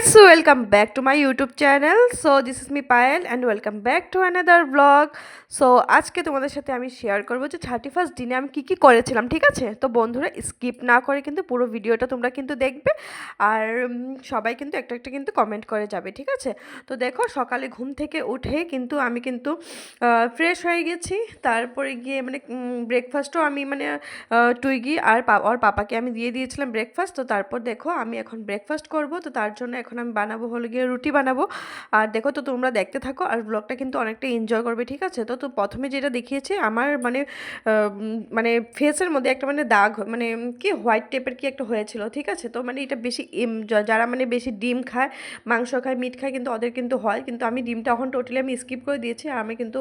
guys, so welcome back to my YouTube channel. So this is me Payal and welcome back to another vlog. So আজকে তোমাদের সাথে আমি share করব যে 31st দিনে আমি কি করেছিলাম, ঠিক আছে? তো বন্ধুরা স্কিপ না করে কিন্তু পুরো ভিডিওটা তোমরা কিন্তু দেখবে আর সবাই কিন্তু একটা একটা কিন্তু কমেন্ট করে যাবে, ঠিক আছে? তো দেখো সকালে ঘুম থেকে উঠে কিন্তু আমি কিন্তু ফ্রেশ হয়ে গেছি। তারপরে গিয়ে মানে ব্রেকফাস্টও আমি মানে টুইগি আর ওর পাপাকে আমি দিয়ে দিয়েছিলাম ব্রেকফাস্ট। তো তারপর দেখো আমি এখন ব্রেকফাস্ট করব। তো তার জন্য এখন আমি বানাবো হলো গিয়ে রুটি বানাবো। আর দেখো তো তোমরা দেখতে থাকো আর ব্লগটা কিন্তু অনেকটা এনজয় করবে, ঠিক আছে? তো প্রথমে যেটা দেখিয়েছে আমার মানে মানে ফেসের মধ্যে একটা মানে দাগ মানে কি হোয়াইট টাইপের কি একটা হয়েছিল, ঠিক আছে? তো মানে এটা বেশি যারা মানে বেশি ডিম খায়, মাংস খায়, মিট খায় কিন্তু ওদের কিন্তু হয়, কিন্তু আমি ডিমটা এখন টোটালি আমি স্কিপ করে দিয়েছি। আর আমি কিন্তু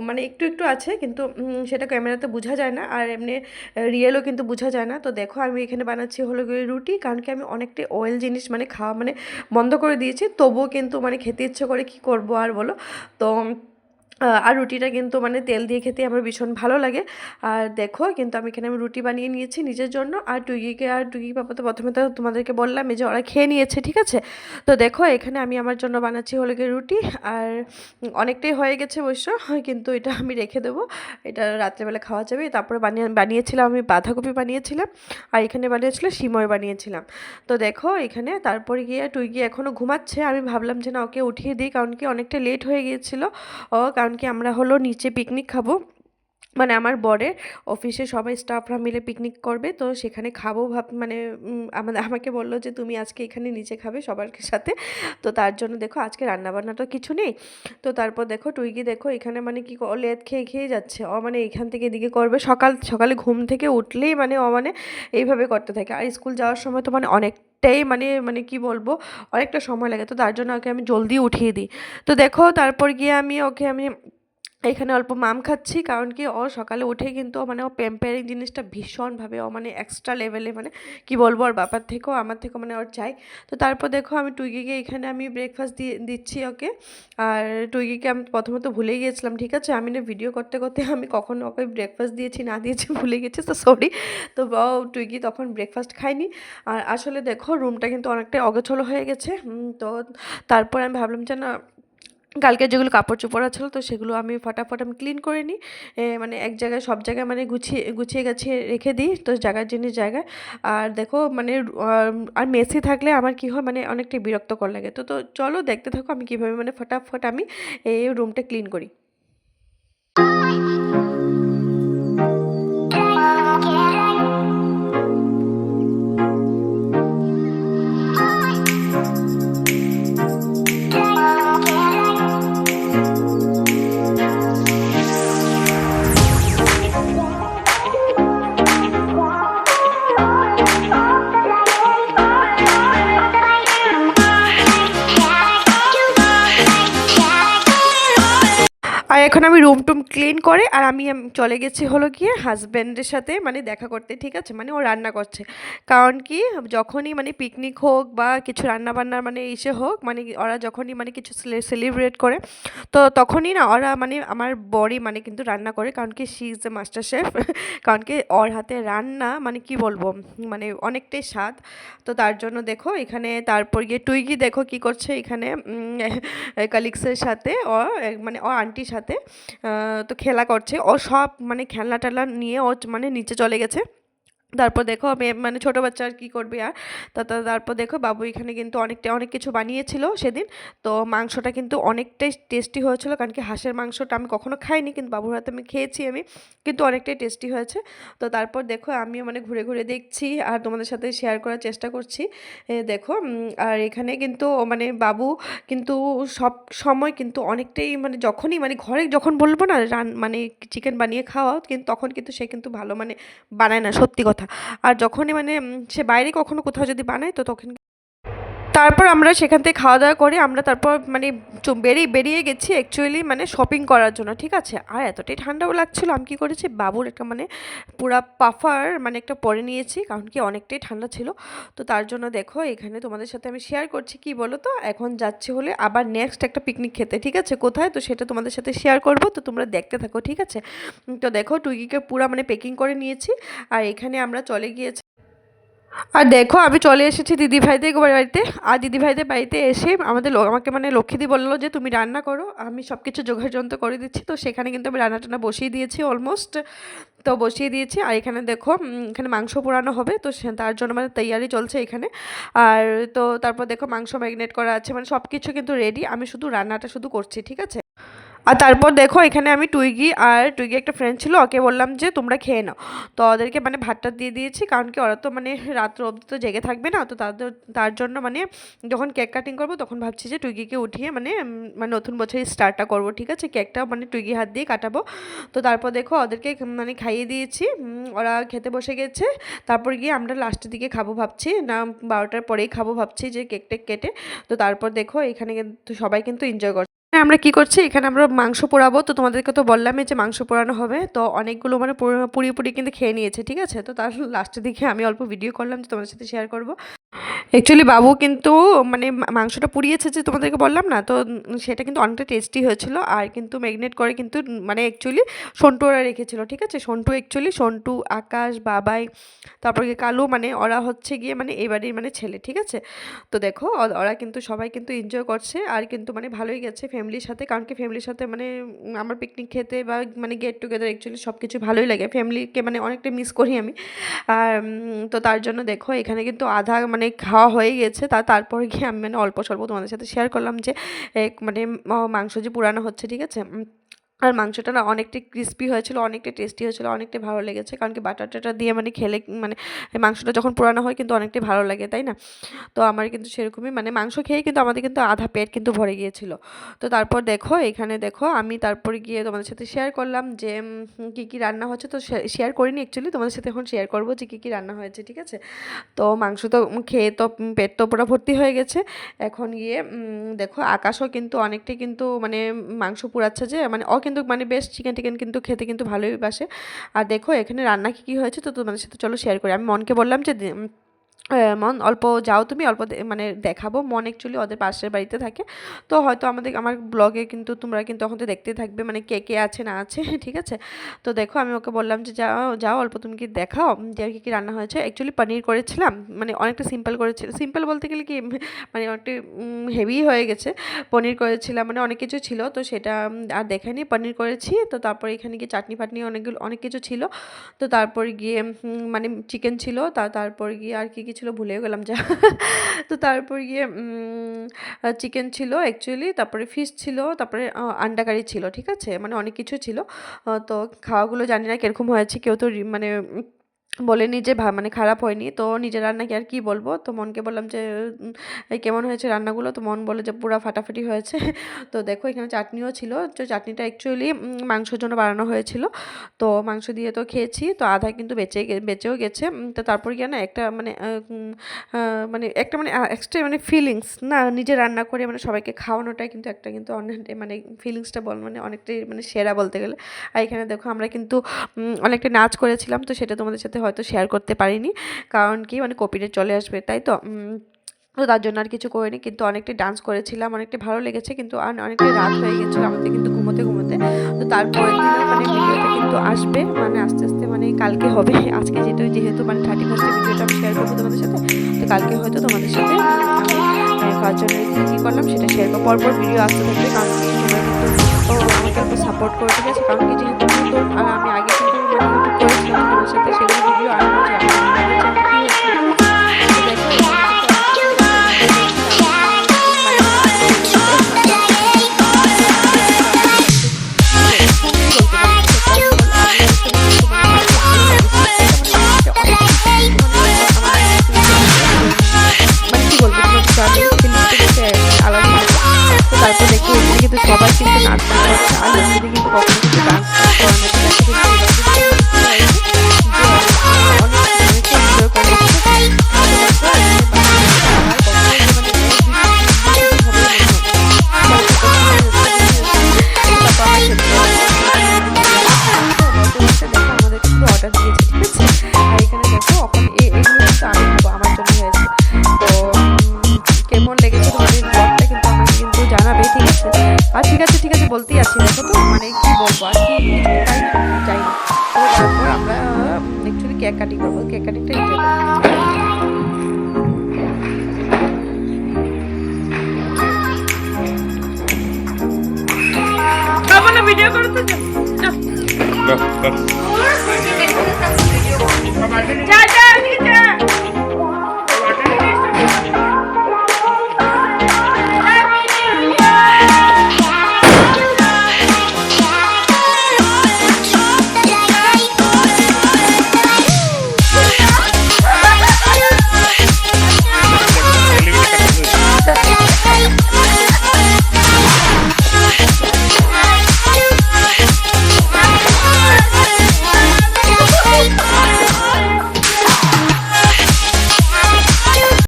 মানে একটু একটু আছে কিন্তু সেটা ক্যামেরাতে বোঝা যায় না আর এমনি রিয়েলও কিন্তু বোঝা যায় না। তো দেখো আমি এখানে বানাচ্ছি হলো গিয়ে রুটি, কারণ কি আমি অনেকটাই অয়েল জিনিস মানে খাওয়া মানে বন্ধ করে দিয়েছি, তবুও কিন্তু মানে খেতে ইচ্ছে করে, কি করব আর বলো। তো আর রুটিটা কিন্তু মানে তেল দিয়ে খেতে আমার ভীষণ ভালো লাগে। আর দেখো কিন্তু আমি এখানে রুটি বানিয়ে নিয়েছি নিজের জন্য, আর টুইগিকে আর টুইগি পাপা তো প্রথমে তো তোমাদেরকে বললাম যে ওরা খেয়ে নিয়েছে, ঠিক আছে? তো দেখো এখানে আমি আমার জন্য বানাচ্ছি হলো গিয়ে রুটি, আর অনেকটাই হয়ে গেছে অবশ্য, কিন্তু এটা আমি রেখে দেবো, এটা রাত্রেবেলা খাওয়া যাবে। তারপরে বানিয়েছিলাম আমি বাঁধাকপি বানিয়েছিলাম, আর এখানে বানিয়েছিল সিমই বানিয়েছিলাম। তো দেখো এখানে তারপরে গিয়ে টুইগি এখনও ঘুমাচ্ছে, আমি ভাবলাম যে না ওকে উঠিয়ে দিই, কারণ কি অনেকটা লেট হয়ে গিয়েছিলো। কারণ কি আমরা হলো নিচে পিকনিক খাবো, মানে আমার বরের অফিসে সবাই স্টাফরা মিলে পিকনিক করবে, তো সেখানে খাবো মানে আমাকে বললো যে তুমি আজকে এখানে নিচে খাবে সবার সাথে। তো তার জন্য দেখো আজকে রান্নাবান্না তো কিছু নেই। তো তারপর দেখো টুইগি দেখো এখানে মানে কি লেদ খেয়ে যাচ্ছে, মানে এখান থেকে এদিকে করবে, সকালে ঘুম থেকে উঠলেই মানে মানে এইভাবে করতে থাকে। আর স্কুল যাওয়ার সময় তো মানে অনেকটাই মানে মানে কি বলবো, অনেকটা সময় লাগে, তো তার জন্য ওকে আমি জলদি উঠিয়ে দিই। তো দেখো তারপর গিয়ে আমি এখানে অল্প মাম খাচ্ছি, কারণ কি ও সকালে উঠে কিন্তু মানে ও প্যাম্পারিং জিনিসটা ভীষণভাবে ও মানে এক্সট্রা লেভেলে মানে কি বলবো, ওর বাবার থেকেও আমার থেকেও মানে ওর চাই। তো তারপর দেখো আমি টুইগিকে এখানে আমি ব্রেকফাস্ট দিচ্ছি ওকে। আর টুইগিকে আমি প্রথমত ভুলে গিয়েছিলাম, ঠিক আছে? আমি না ভিডিও করতে করতে আমি কখন ওকে ব্রেকফাস্ট দিয়েছি না দিয়েছি ভুলে গেছি, তো সরি। তো টুইগি তখন ব্রেকফাস্ট খায়নি। আর আসলে দেখো রুমটা কিন্তু অনেকটাই অগোছলো হয়ে গেছে। তো তারপর আমি ভাবলাম যে না, কালকে যেগুলো কাপড় চোপড় ছিল তো সেগুলো আমি ফটাফট আমি ক্লিন করে নিই, মানে এক জায়গায় সব জায়গায় মানে গুছিয়ে গুছিয়ে গাছিয়ে রেখে দিই, তো জায়গার জিনিস জায়গায়। আর দেখো মানে আর মেসি থাকলে আমার কি হয় মানে অনেকটা বিরক্তকর লাগে। তো চলো দেখতে থাকো আমি কীভাবে মানে ফটাফট আমি এই রুমটা ক্লিন করি। আর এখন আমি রুম টুম ক্লিন করে আর আমি চলে গেছি হলো গিয়ে হাজব্যান্ডের সাথে মানে দেখা করতে, ঠিক আছে? মানে ও রান্না করছে, কারণ কি যখনই মানে পিকনিক হোক বা কিছু রান্নাবান্নার মানে ইসে হোক, মানে ওরা যখনই মানে কিছু সেলিব্রেট করে তো তখনই না ওরা মানে আমার বরই মানে কিন্তু রান্না করে, কারণ কি she is the master chef. কারণ কি ওর হাতে রান্না মানে কি বলবো মানে অনেকটাই স্বাদ। তো তার জন্য দেখো এখানে তারপর গিয়ে টুইগি দেখো কি করছে এখানে কালিগসের সাথে মানে ও আন্টির সাথে তো খেলা করছে, ও সব মানে খেলনা টেলনা নিয়ে ও মানে নিচে চলে গেছে। তারপর দেখো আমি মানে ছোটো বাচ্চা আর কী করবে আর তারপর দেখো বাবু এখানে কিন্তু অনেক কিছু বানিয়েছিল সেদিন। তো মাংসটা কিন্তু অনেকটাই টেস্টি হয়েছিল, কারণ কি হাঁসের মাংসটা আমি কখনো খাইনি, কিন্তু বাবুর হাতে আমি খেয়েছি আমি, কিন্তু অনেকটাই টেস্টি হয়েছে। তো তারপর দেখো আমিও মানে ঘুরে ঘুরে দেখছি আর তোমাদের সাথে শেয়ার করার চেষ্টা করছি। দেখো আর এখানে কিন্তু মানে বাবু কিন্তু সব সময় কিন্তু অনেকটাই মানে যখনই মানে ঘরে যখন বলবো না মানে চিকেন বানিয়ে খাওয়া, কিন্তু তখন কিন্তু সে কিন্তু ভালো মানে বানায় না, সত্যি কথা। আর যখনই মানে সে বাইরে কখনো কোথাও যদি বানায় তো তখন তারপর আমরা সেখান থেকে খাওয়া দাওয়া করে আমরা তারপর মানে বেরিয়ে গেছি অ্যাকচুয়ালি মানে শপিং করার জন্য, ঠিক আছে? আর এতটাই ঠান্ডাও লাগছিলো, আমি কী করেছি বাবুর একটা মানে পুরা পাফার মানে একটা পরে নিয়েছি, কারণ কি অনেকটাই ঠান্ডা ছিল। তো তার জন্য দেখো এখানে তোমাদের সাথে আমি শেয়ার করছি, কি বলো তো এখন যাচ্ছি হলে আবার নেক্সট একটা পিকনিক খেতে, ঠিক আছে? কোথায় তো সেটা তোমাদের সাথে শেয়ার করব, তো তোমরা দেখতে থাকো, ঠিক আছে? তো দেখো টুইগিকে পুরা মানে প্যাকিং করে নিয়েছি আর এখানে আমরা চলে গিয়েছি। আর দেখো আমি চলে এসেছি দিদিভাইদের বাড়িতে। আর দিদিভাইদের বাড়িতে এসে আমাকে মানে লক্ষ্মীদি বলল যে তুমি রান্না করো, আমি সব কিছু জোগাড় যন্ত্র করে দিচ্ছি। তো সেখানে কিন্তু আমি রান্না টান্না বসিয়ে দিয়েছি অলমোস্ট। তো বসিয়ে দিয়েছি আর এখানে দেখো এখানে মাংস পোড়ানো হবে, তো তার জন্য মানে তৈয়ারি চলছে এখানে। আর তো তারপর দেখো মাংস ম্যারিনেট করা আছে, মানে সব কিছু কিন্তু রেডি, আমি শুধু রান্নাটা শুধু করছি, ঠিক আছে। আর তারপর দেখো এখানে আমি টুইগি একটা ফ্রেন্ড ছিল, ওকে বললাম যে তোমরা খেয়ে নাও। তো ওদেরকে মানে ভাতটা দিয়ে দিয়েছি, কারণ কি ওরা তো মানে রাত্র অবধি তো জেগে থাকবে না। তো তার জন্য মানে যখন কেক কাটিং করবো তখন ভাবছি যে টুইগিকে উঠিয়ে মানে নতুন বছরের স্টার্টটা করবো, ঠিক আছে। কেকটা মানে টুইগি হাত দিয়ে কাটাবো। তো তারপর দেখো ওদেরকে মানে খাইয়ে দিয়েছি, ওরা খেতে বসে গেছে। তারপর গিয়ে আমরা লাস্টের দিকে খাবো ভাবছি, না 12টার পরেই খাবো ভাবছি, যে কেক টেক কেটে। তো তারপর দেখো এখানে কিন্তু সবাই কিন্তু এনজয় করছে। হ্যাঁ, আমরা কি করছি এখানে, আমরা মাংস পোড়াবো। তো তোমাদেরকে তো বললামই যে মাংস পোড়ানো হবে। তো অনেকগুলো মানে পুড়িয়ে কিন্তু খেয়ে নিয়েছে, ঠিক আছে। তো তার লাস্টের দিকে আমি অল্প ভিডিও করলাম যে তোমাদের সাথে শেয়ার করবো। অ্যাকচুয়ালি বাবু কিন্তু মানে মাংসটা পুড়িয়েছে যে তোমাদেরকে বললাম না, তো সেটা কিন্তু অনেকটা টেস্টি হয়েছিল। আর কিন্তু ম্যারিনেট করে কিন্তু মানে অ্যাকচুয়ালি সন্টু ওরা রেখেছিল, ঠিক আছে। সন্টু, আকাশ, বাবাই, তারপর গিয়ে কালু, মানে ওরা হচ্ছে গিয়ে মানে এই বাড়ির মানে ছেলে, ঠিক আছে। তো দেখো ওরা কিন্তু সবাই কিন্তু এনজয় করছে, আর কিন্তু মানে ভালোই গেছে ফ্যামিলির সাথে, কারণ কি ফ্যামিলির সাথে মানে আমার পিকনিক খেতে বা মানে গেট টুগেদার অ্যাকচুয়ালি সব কিছু ভালোই লাগে, ফ্যামিলিকে মানে অনেকটা মিস করি আমি। আর তো তার জন্য দেখো এখানে কিন্তু আধা মানে খাওয়া হয়ে গেছে। তারপর গিয়ে আমি মানে অল্প স্বল্প তোমাদের সাথে শেয়ার করলাম যে মানে মাংস যে পুরানো হচ্ছে, ঠিক আছে। আর মাংসটা না অনেকটাই ক্রিস্পি হয়েছিল, অনেকটা টেস্টি হয়েছিল, অনেকটাই ভালো লেগেছে, কারণ কি বাটার টাটার দিয়ে মানে খেলে মানে মাংসটা যখন পোড়ানো হয় কিন্তু অনেকটাই ভালো লাগে, তাই না। তো আমার কিন্তু সেরকমই মানে মাংস খেয়েই কিন্তু আমাদের কিন্তু আধা পেট কিন্তু ভরে গিয়েছিল। তো তারপর দেখো এখানে দেখো আমি তারপরে গিয়ে তোমাদের সাথে শেয়ার করলাম যে কী কী রান্না হচ্ছে। তো শেয়ার করিনি অ্যাকচুয়ালি, তোমাদের সাথে এখন শেয়ার করবো যে কী কী রান্না হয়েছে, ঠিক আছে। তো মাংস তো খেয়ে তো পেট তো পুরো ভর্তি হয়ে গেছে। এখন গিয়ে দেখো আকাশও কিন্তু অনেকটাই কিন্তু মানে মাংস পুড়াচ্ছে, যে মানে কিন্তু মানে বেশ চিকেন টিকেন কিন্তু খেতে কিন্তু ভালোই বাসে। আর দেখো এখানে রান্না কী কী হয়েছে তো তোমাদের সাথে চলো শেয়ার করি। আমি মনকে বললাম যে মন অল্প যাও, তুমি অল্প মানে দেখাবো। মন অ্যাকচুয়ালি ওদের পাশের বাড়িতে থাকে, তো হয়তো আমার ব্লগে কিন্তু তোমরা কিন্তু তখন তো দেখতেই থাকবে মানে কে কে আছে না আছে ঠিক আছে। তো দেখো আমি ওকে বললাম যে যাও যাও অল্প তুমি কি দেখাও যে কী কী রান্না হয়েছে। অ্যাকচুয়ালি পনির করেছিলাম, মানে অনেকটা সিম্পল করেছিলাম, সিম্পল বলতে গেলে কি মানে অনেকটা হেভি হয়ে গেছে। পনির করেছিলাম, মানে অনেক কিছু ছিল, তো সেটা আর দেখাইনি। পনির করেছি, তো তারপরে এখানে গিয়ে চাটনি ফাটনি অনেক কিছু ছিল। তো তারপর গিয়ে মানে চিকেন ছিল, তারপর গিয়ে আর কি ছিল ভুলেও গেলাম যা তো তারপর গিয়ে চিকেন ছিল অ্যাকচুয়ালি, তারপরে ফিশ ছিল, তারপরে আন্ডা কারি ছিল, ঠিক আছে। মানে অনেক কিছু ছিল। তো খাওয়াগুলো জানি না কীরকম হয়েছে, কেউ তো মানে বলেনি যে মানে খারাপ হয়নি। তো নিজের রান্নাকে আর কি বলবো। তো মনকে বললাম যে কেমন হয়েছে রান্নাগুলো, তো মন বলে যে পুরা ফাটাফাটি হয়েছে তো দেখো এখানে চাটনিও ছিল, তো চাটনিটা অ্যাকচুয়ালি মাংসের জন্য বানানো হয়েছিল। তো মাংস দিয়ে তো খেয়েছি, তো আধা কিন্তু বেঁচেও গেছে। তো তারপর গিয়ে না একটা মানে মানে একটা মানে এক্সট্রা মানে ফিলিংস না, নিজে রান্না করে মানে সবাইকে খাওয়ানোটাই কিন্তু একটা কিন্তু অনেক মানে ফিলিংসটা মানে অনেকটাই মানে সেরা বলতে গেলে। আর এখানে দেখো আমরা কিন্তু অনেকটা নাচ করেছিলাম, তো সেটা তোমাদের সাথে হয়তো শেয়ার করতে পারিনি, কারণ কি মানে কপিরাইট চলে আসবে, তাই তো। তো তার জন্য আর কিছু করিনি, কিন্তু অনেকটাই ডান্স করেছিলাম, অনেকটাই ভালো লেগেছে, কিন্তু আর অনেকটাই রাত হয়ে গেছিলো আমাদের কিন্তু ঘুমোতে। তো তারপরের দিনে মানে ভিডিওটা কিন্তু আসবে মানে আস্তে আস্তে মানে কালকে হবে। আজকে যেহেতু মানে 31 ভিডিওটা আমি শেয়ার করবো তোমাদের সাথে, তো কালকে হয়তো তোমাদের সাথে আমি কার জন্য কী করলাম সেটা শেয়ার করবো। পরপর ভিডিও আসতে থাকবে, কারণ কি তোমরা কিন্তু আমাকে একটু সাপোর্ট করে, ঠিক আছে। কারণ কি যেহেতু নতুন, আর আমি আগে কিন্তু মানে ইউটিউব করেছিলাম তোমাদের সাথে, সেগুলো ভিডিও আসবো যে তারপর দেখি এখানে কিন্তু সবাই কিন্তু নাচতে পারছে, আর এখানে কিন্তু কখনো কিন্তু ডান্স করানো, ঠিক আছে। অর্ডার দিয়েছি, ঠিক আছে। আর এখানে দেখো এখন এগুলো কিন্তু আমি খাবো, আমার জন্য হয়েছে। তো কেমন লেগেছে তোমাদের ব্লগটা কিন্তু আমাকে কিন্তু জানাবে, ঠিক আছে। আর ঠিক আছে বলতেই আছি, দেখো তো মানে কি বলবো আর কি যাই না। তো তারপর আমরা অ্যাকচুয়ালি কেক কাটিং করবো, কেক কাটিংটা এনজয় করবো। ভিডিও করতে যা বাহ, বাহ। যা